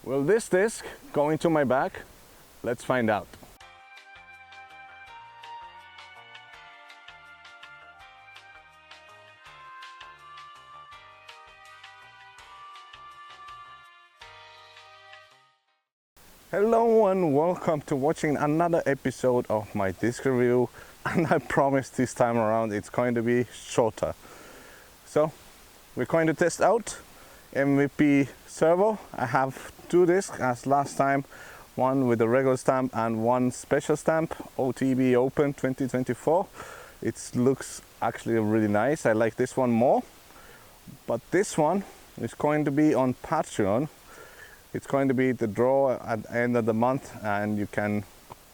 Will this disc go into my bag? Let's find out. Hello and welcome to watching another episode of my disc review, and I promise this time around it's going to be shorter. So we're going to test out MVP Servo. I have two discs as last time, one with a regular stamp and one special stamp, OTB Open 2024. It looks actually really nice. I like this one more, but this one is going to be on Patreon. It's going to be the draw at the end of the month, and you can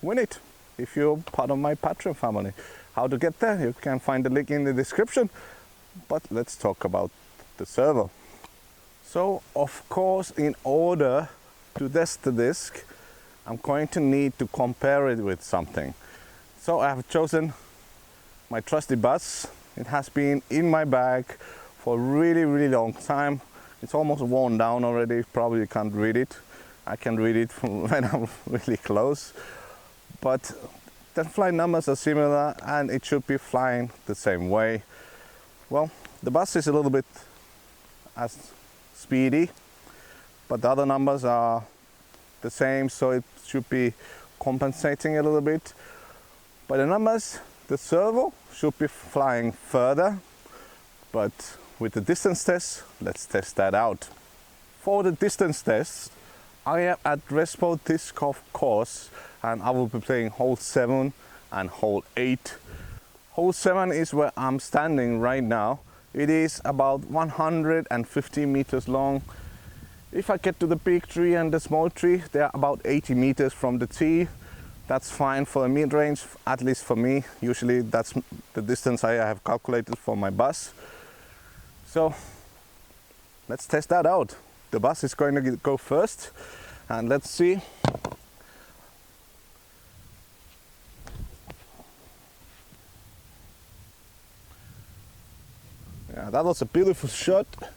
win it if you're part of my Patreon family. How to get there? You can find the link in the description. But let's talk about the servo. So, of course, in order to test the disc, I'm going to need to compare it with something. So I have chosen my trusty bus. It has been in my bag for a really long time. It's almost worn down already. Probably you can't read it. I can read it from when I'm really close. But the flight numbers are similar and it should be flying the same way. Well, the bus is a little bit as speedy, but the other numbers are the same, so it should be compensating a little bit. But the numbers, the servo should be flying further, but with the distance test, let's test that out. For the distance test, I am at Respo Discgolf course and I will be playing hole 7 and hole 8. Hole 7 is where I'm standing right now. It is about 150 meters long. If I get to the big tree and the small tree, they're about 80 meters from the tee. That's fine for a mid-range, at least for me. Usually that's the distance I have calculated for my bus. So let's test that out. The bus is going to go first, and let's see. Yeah, that was a beautiful shot. A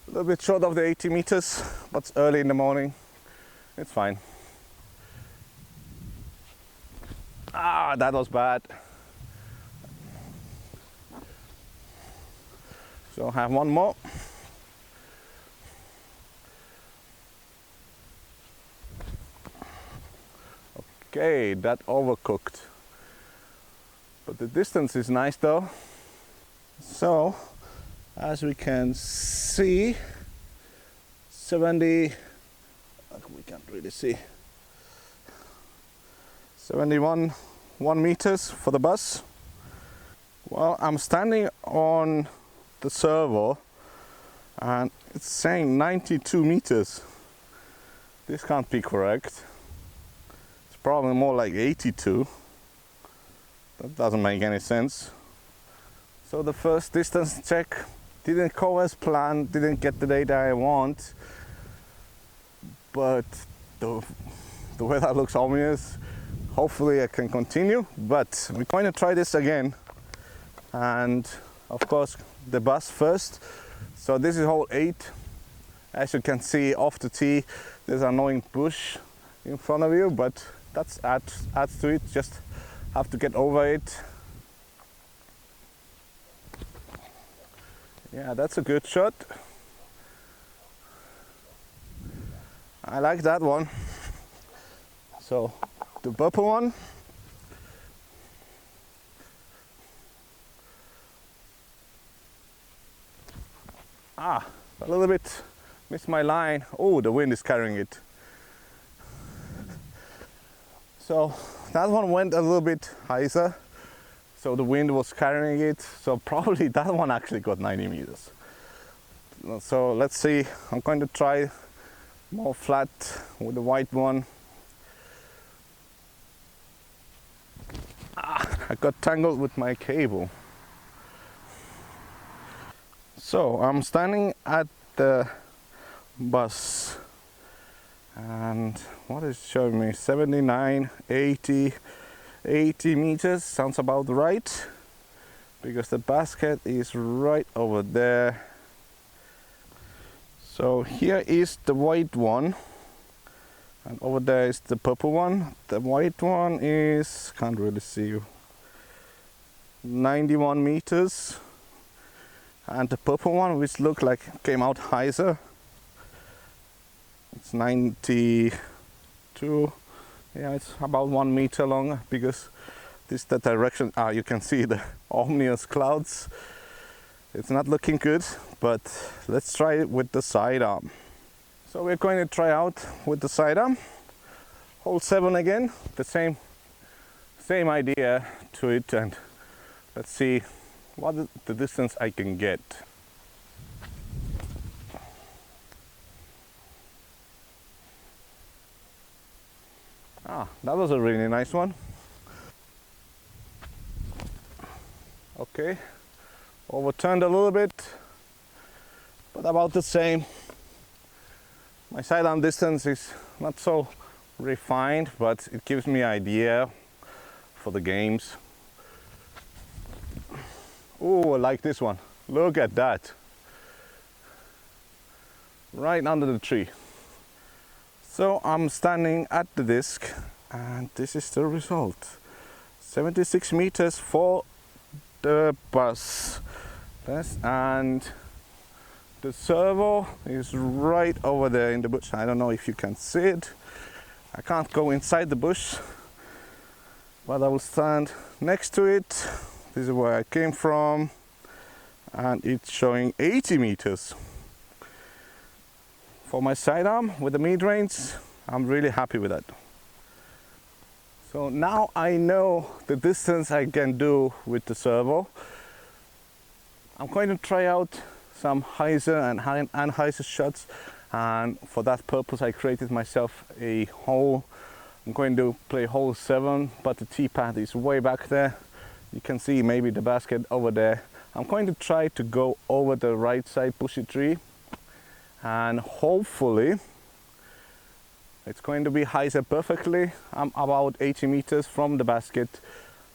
little bit short of the 80 meters, but it's early in the morning. It's fine. Ah, that was bad. So I have one more. Okay, that overcooked. But the distance is nice though. So, as we can see, 70, we can't really see, 71 meters for the bus. Well, I'm standing on the servo and it's saying 92 meters. This can't be correct. It's probably more like 82. That doesn't make any sense. So the first distance check didn't go as planned, didn't get the data I want, but the weather looks ominous. Hopefully I can continue, but we're going to try this again. And of course the bus first. So this is hole 8. As you can see off the tee, there's an annoying bush in front of you, but that's adds to it. Just have to get over it. Yeah, that's a good shot. I like that one. So the purple one. Ah, a little bit missed my line. Oh, the wind is carrying it. So that one went a little bit higher. So the wind was carrying it. So probably that one actually got 90 meters. So let's see. I'm going to try more flat with the white one. Ah, I got tangled with my cable. So I'm standing at the bus and what is showing me 79, 80 meters sounds about right, because the basket is right over there. So here is the white one. And over there is the purple one. The white one is, can't really see you, 91 meters. And the purple one, which looked like came out higher, it's 92. Yeah, it's about 1 meter long, because this is the direction. You can see the ominous clouds. It's not looking good, but let's try it with the sidearm. So we're going to try out with the sidearm. Hole 7 again, the same idea to it, and let's see what the distance I can get. That was a really nice one. Okay, overturned a little bit, but about the same. My sidearm distance is not so refined, but it gives me an idea for the games. Oh, I like this one. Look at that. Right under the tree. So I'm standing at the disc, and this is the result. 76 meters for the bus. Yes, and the servo is right over there in the bush. I don't know if you can see it. I can't go inside the bush, but I will stand next to it. This is where I came from, and it's showing 80 meters. For my sidearm with the mid-range, I'm really happy with that. So now I know the distance I can do with the servo. I'm going to try out some hyzer and hyzer shots, and for that purpose I created myself a hole. I'm going to play hole 7, but the tee pad is way back there. You can see maybe the basket over there. I'm going to try to go over the right side bushy tree, and hopefully it's going to be hyzer perfectly. I'm about 80 meters from the basket.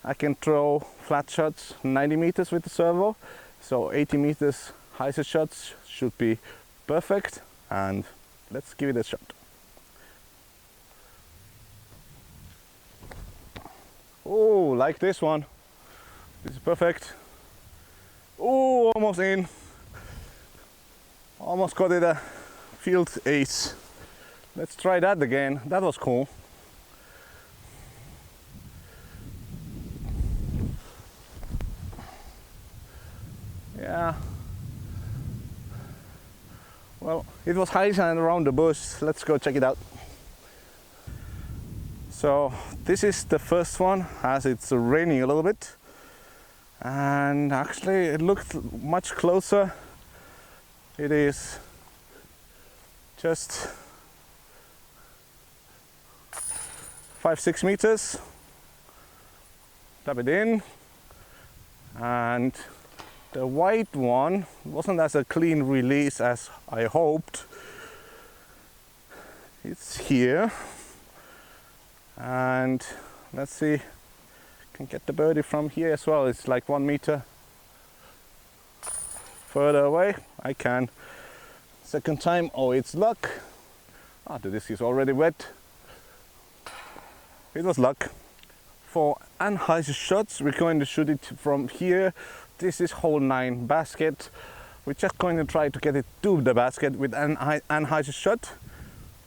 I can throw flat shots 90 meters with the servo, so 80 meters hyzer shots should be perfect, and let's give it a shot. Oh, like this one. This is perfect. Oh, almost in. Almost got it a field ace. Let's try that again. That was cool. Yeah. Well, it was high and around the bush. Let's go check it out. So this is the first one, as it's raining a little bit, and actually it looked much closer. It is just 5-6 meters. Tap it in, and the white one wasn't as a clean release as I hoped. It's here, and let's see, can get the birdie from here as well. It's like 1 meter further away. I can. Second time. Oh, it's luck. The disc is already wet. It was luck. For unhyzer shots, we're going to shoot it from here. This is hole 9 basket. We're just going to try to get it to the basket with an unhyzer shot.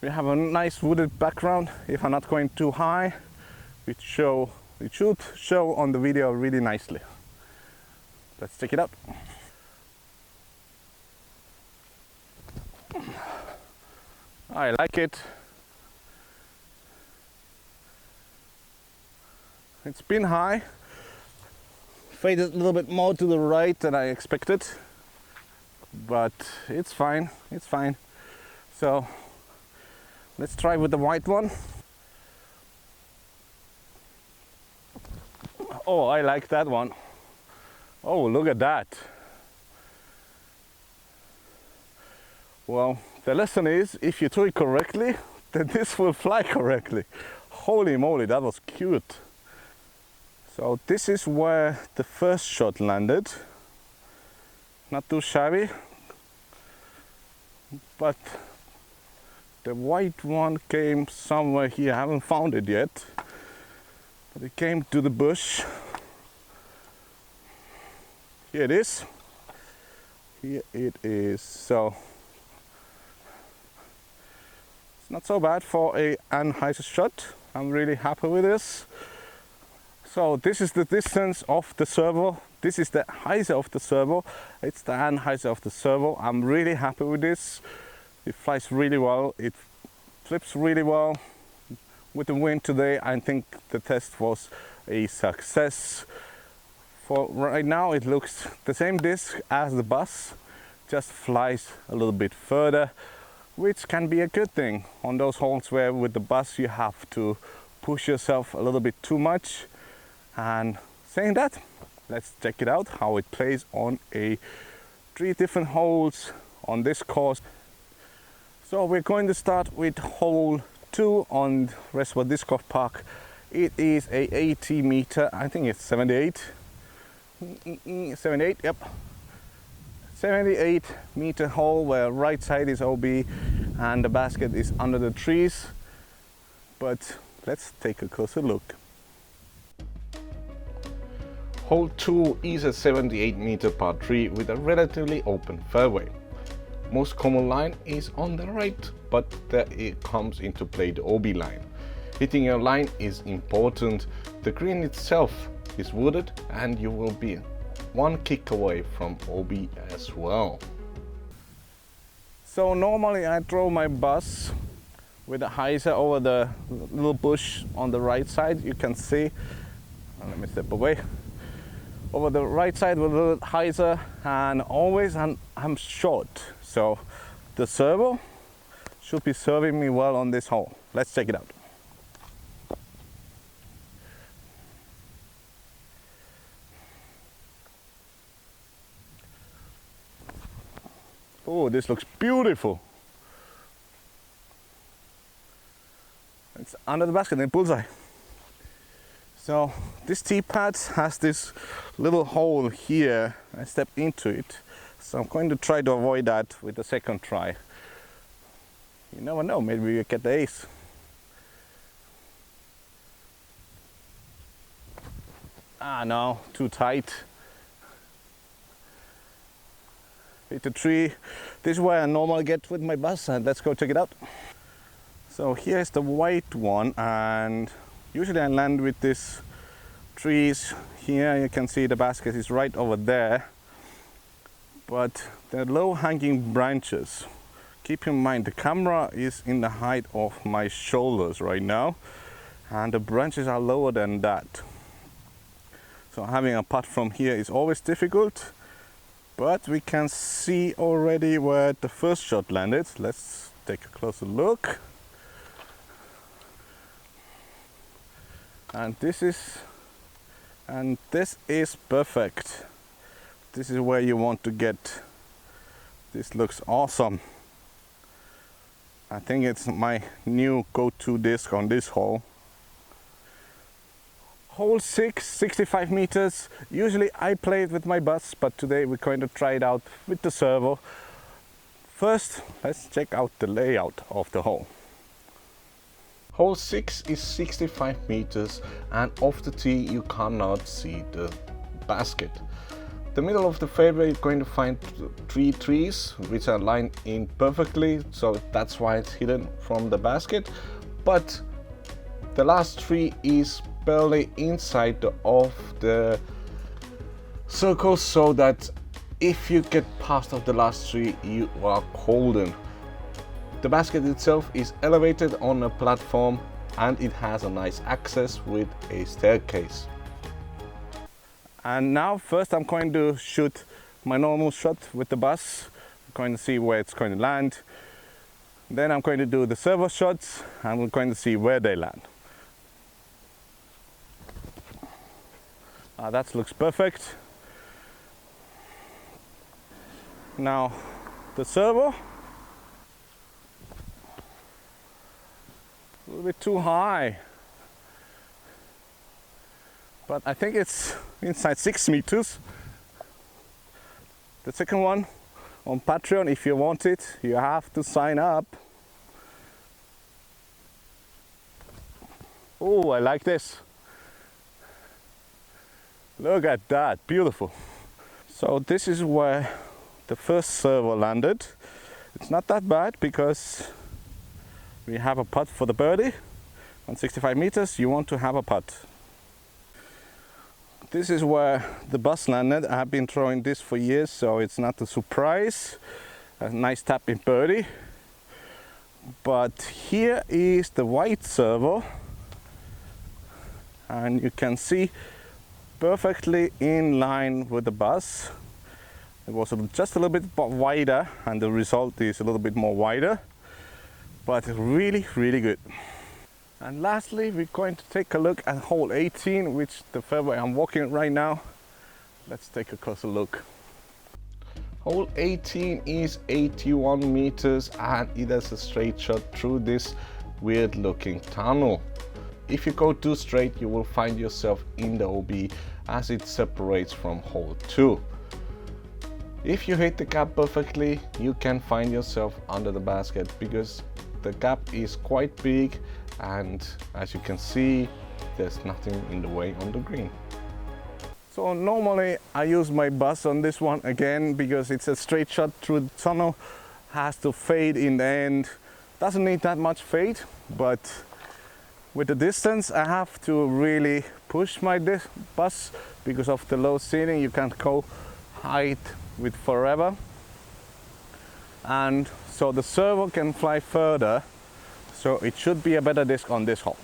We have a nice wooded background. If I'm not going too high, it should show on the video really nicely. Let's check it out. I like it. It's been high, faded a little bit more to the right than I expected, but it's fine, it's fine. So let's try with the white one. Oh, I like that one. Oh, look at that. Well, the lesson is, if you throw it correctly, then this will fly correctly. Holy moly, that was cute. So this is where the first shot landed. Not too shabby, but The white one came somewhere here. I haven't found it yet, but it came to the bush. Here it is. Here it is. So it's not so bad for a Anheuser shot. I'm really happy with this. So this is the distance of the servo. This is the Heiser of the servo. It's the Anheuser of the servo. I'm really happy with this. It flies really well. It flips really well. With the wind today, I think the test was a success. For right now, it looks the same disc as the bus, just flies a little bit further, which can be a good thing on those holes where with the bus you have to push yourself a little bit too much. And saying that, let's check it out how it plays on 3 different holes on this course. So we're going to start with hole 2 on Reservoir Disc Golf Park. It is a 80 meter, I think it's 78. 78, yep. 78 meter hole where right side is OB and the basket is under the trees. But let's take a closer look. Hole 2 is a 78 meter par 3 with a relatively open fairway. Most common line is on the right, but there it comes into play the OB line. Hitting your line is important. The green itself is wooded and you will be 1 kick away from OB as well. So normally I throw my bus with a Heiser over the little bush on the right side. You can see, let me step away. Over the right side with a little Heiser, and always I'm short. So the servo should be serving me well on this hole. Let's check it out. Oh, this looks beautiful. It's under the basket in bullseye. So this tee pad has this little hole here. I step into it. So I'm going to try to avoid that with the second try. You never know, maybe you get the ace. Ah no, too tight. Hit the tree. This is where I normally get with my bus, and let's go check it out. So here's the white one, and usually I land with these trees. Here you can see the basket is right over there. But the low hanging branches, keep in mind the camera is in the height of my shoulders right now, and the branches are lower than that. So having a putt from here is always difficult. But we can see already where the first shot landed. Let's take a closer look. And this is perfect. This is where you want to get. This looks awesome. I think it's my new go-to disc on this hole. Hole 6, 65 meters. Usually I play it with my bus, but today we're going to try it out with the servo. First, let's check out the layout of the hole. Hole 6 is 65 meters, and off the tee you cannot see the basket. The middle of the fairway you're going to find 3 trees which are lined in perfectly, so that's why it's hidden from the basket. But the last tree is barely inside of the circle, so that if you get past of the last tree you are golden. The basket itself is elevated on a platform and it has a nice access with a staircase. And now first I'm going to shoot my normal shot with the bus. I'm going to see where it's going to land. Then I'm going to do the servo shots and we're going to see where they land. That looks perfect. Now the servo, a little bit too high, but I think it's inside 6 meters. The second one on Patreon, if you want it, you have to sign up. Oh, I like this. Look at that, beautiful. So this is where the first servo landed. It's not that bad because we have a putt for the birdie. On 65 meters, you want to have a putt. This is where the bus landed. I have been throwing this for years, so it's not a surprise. A nice tap in birdie. But here is the white servo. And you can see perfectly in line with the bus. It was just a little bit wider, and the result is a little bit more wider, but really, really good. And lastly, we're going to take a look at hole 18, which the fairway I'm walking right now. Let's take a closer look. Hole 18 is 81 meters and it has a straight shot through this weird looking tunnel. If you go too straight, you will find yourself in the OB as it separates from hole 2. If you hit the gap perfectly, you can find yourself under the basket because the gap is quite big, and as you can see, there's nothing in the way on the green. So normally I use my bus on this one again because it's a straight shot through the tunnel, has to fade in the end. Doesn't need that much fade, but with the distance I have to really push my bus because of the low ceiling. You can't go high with forever, and so the servo can fly further, so it should be a better disc on this hole.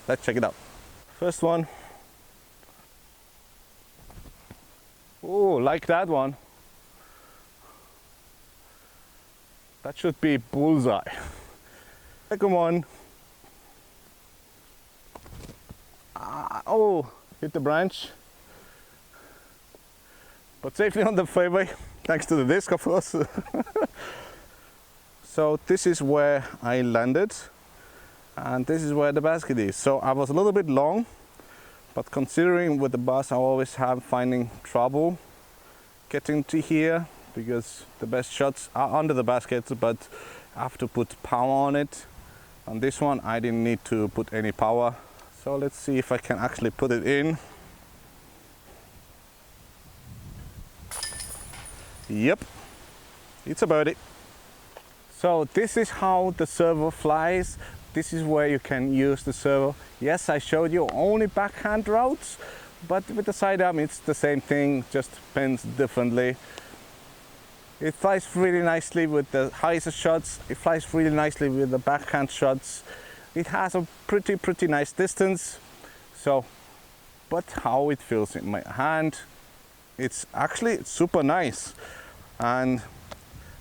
Let's check it out. First one. Oh, like that one. That should be bullseye. Second one. Oh, hit the branch. But safely on the fairway, thanks to the disc, of course. So this is where I landed, and this is where the basket is. So I was a little bit long, but considering with the bus I always have finding trouble getting to here because the best shots are under the basket, but I have to put power on it. On this one I didn't need to put any power. So let's see if I can actually put it in. Yep, it's a birdie. So this is how the servo flies. This is where you can use the servo. Yes, I showed you only backhand routes, but with the sidearm it's the same thing, just bends differently. It flies really nicely with the hyzer shots. It flies really nicely with the backhand shots. It has a pretty nice distance. So, but how it feels in my hand, it's actually super nice. And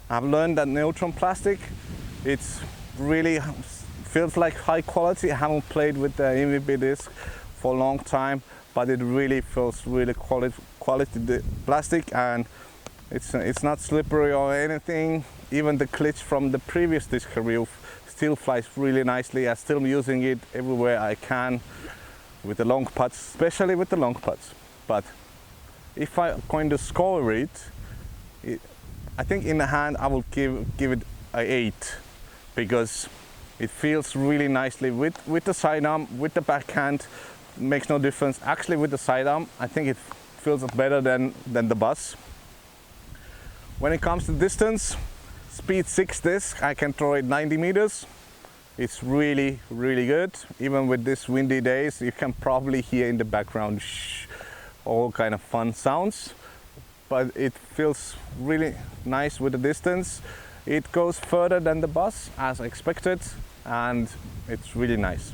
I've learned that neutron plastic, it's really feels like high quality. I haven't played with the MVP disc for a long time, but it really feels really quality plastic, and it's not slippery or anything. Even the glitch from the previous disc review still flies really nicely. I'm still using it everywhere I can with the long putts, especially with the long putts. But if I'm going to score it, I think in the hand I will give it an 8 because it feels really nicely with the sidearm, with the backhand. Makes no difference. Actually, with the sidearm, I think it feels better than the bus. When it comes to distance, speed 6 disc, I can throw it 90 meters. It's really good. Even with these windy days, you can probably hear in the background all kind of fun sounds. But it feels really nice with the distance. It goes further than the bus as expected, and it's really nice.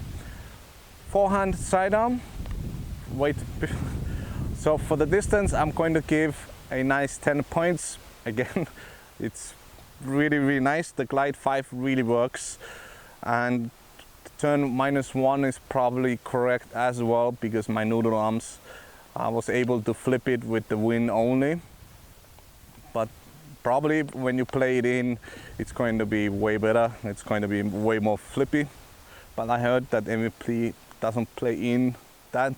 Forehand sidearm, wait. So for the distance, I'm going to give a nice 10 points. Again, it's really nice. The glide 5 really works, and turn -1 is probably correct as well because my noodle arms, I was able to flip it with the wind only. But probably when you play it in, it's going to be way better. It's going to be way more flippy. But I heard that MVP doesn't play in that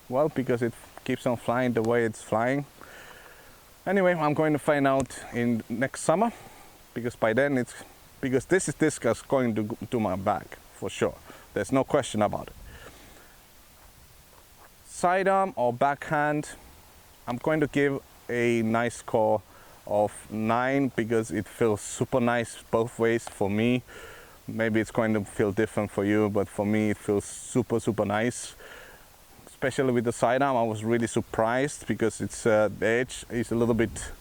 well because it keeps on flying the way it's flying. Anyway, I'm going to find out in next summer because by then this disc is going to do my bag for sure. There's no question about it. sidearm or backhand, I'm going to give a nice score of 9 because it feels super nice both ways for me. Maybe it's going to feel different for you, but for me it feels super nice. Especially with the sidearm, I was really surprised because it's the edge is a little bit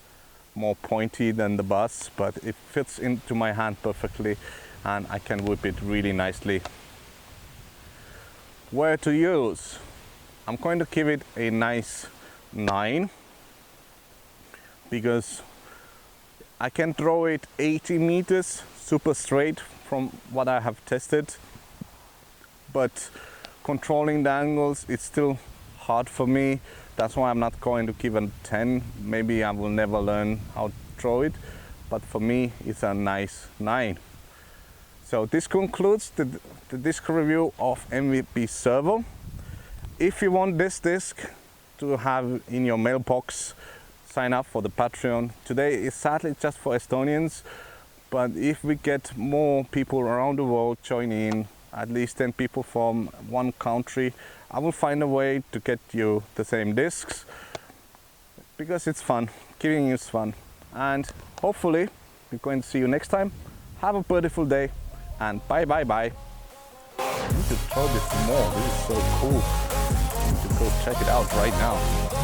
more pointy than the buzz, but it fits into my hand perfectly and I can whip it really nicely. Where to use? I'm going to give it a nice 9 because I can throw it 80 meters super straight from what I have tested, but controlling the angles, it's still hard for me. That's why I'm not going to give it 10. Maybe I will never learn how to throw it, but for me it's a nice 9. So this concludes the disc review of MVP Servo. If you want this disc to have in your mailbox, sign up for the Patreon. Today is sadly just for Estonians, but if we get more people around the world joining in, at least 10 people from one country, I will find a way to get you the same discs because it's fun. Giving is fun. And hopefully we're going to see you next time. Have a beautiful day and bye. I need to throw this more. This is so cool. I need to go check it out right now.